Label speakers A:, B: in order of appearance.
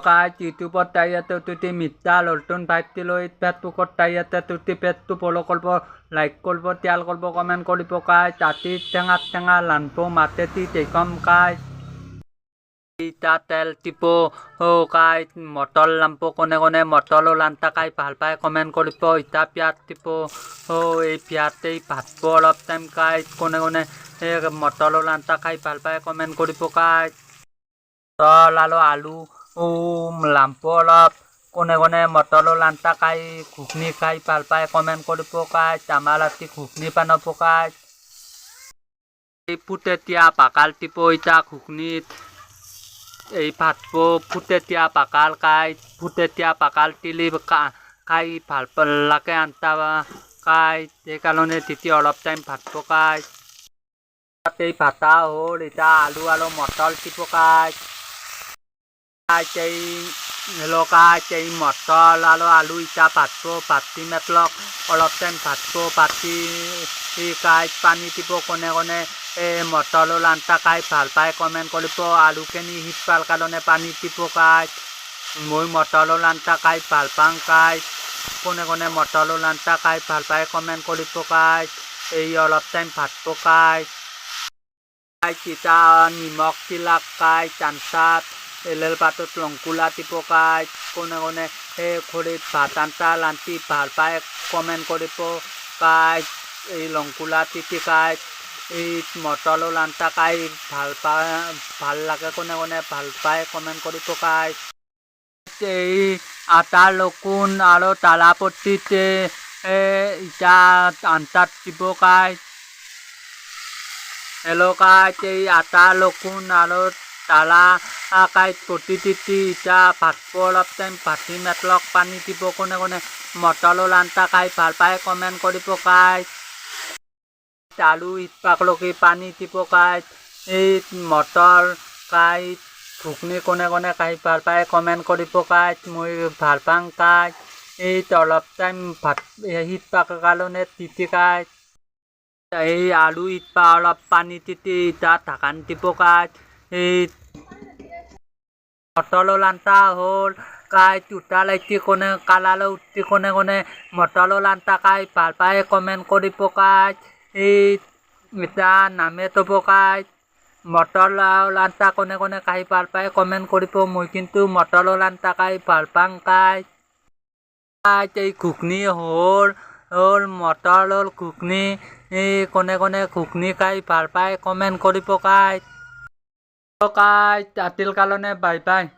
A: Kait YouTube taiyate tuti mitta loltun paitilo it Facebookot taiyate tuti pettu polo kolbo like kolbo tial kolbo comment koribo kai tati tenga lanpo mateti tekom kai ita tel tipo kai motol lampo kone motolo lanta kai ভাল পায় comment koribo ita piat tipo ei piate bhatbo olop time kai kone motolo lanta kai ভাল পায় comment koribo kai lalo alu lampo olop kone motolo lanta kai ঘুগনি খাই ভাল পায় comment কৰিব কাই তামালাতি ঘুগনি পানব কাই এই ফুটেতিয়া পাকাল টিপো ইটা ঘুগনিত এই ভাতবো ফুটেতিয়া পাকাল কাই ফুটেতিয়া পাকাল তিলি খাই ভাল লাগে আনতা কাই এই কারণে তিতি অলপ টাইম ভাতবো কাই এই ভাতা হল এটা আলু আলো মটল টিপো কাই Hello kai motol alu ita patpo pati metlok olop time patpo pati kai pani tipo kone motolo lanta kai ভাল পায় comment koribo alu keni hitpal karone pani tipo kai moi motolo lanta kai ভাল pang kai kone motolo lanta kai ভাল পায় comment koribo kai ei olop time patpo kai kita nimok tilak kai chansat elel patut longkula tipo kai kone khori bhatanta lanti ভাল পায় comment koribo kai ei longkula titi kai ei motolo lanta kai ভাল লাগে kone ভাল পায় comment koribo kai ei ata lokun aro talapotite ita antat tipo kai hello kai ei ata lokun aro tala kai potititi ita bhatbo olop time bhati metlok pani tipo kone motolo lanta kai ভাল পায় comment koribo kai alu itpakloki pani tipo kai ei motor kai ঘুগনি kone kai ভাল পায় comment koribo kai moi ভাল pang kai ei olop time bhat hitpak kalone titi kai ei alu itpa olop pani titi ita dhakan tipo kai ei motolo lanta hol kai tuta laiti kone kalalo utti kone motolo lanta kai ভাল পায় comment koribo kai ei এটা name tobo kai motolo lanta kone kai ভাল পায় comment koribo moi kintu motolo lanta kai ভাল pang kai ei ঘুগনি hol motolol ঘুগনি kone ঘুগনি kai ভাল পায় comment koribo kai kai atil kalone bye bye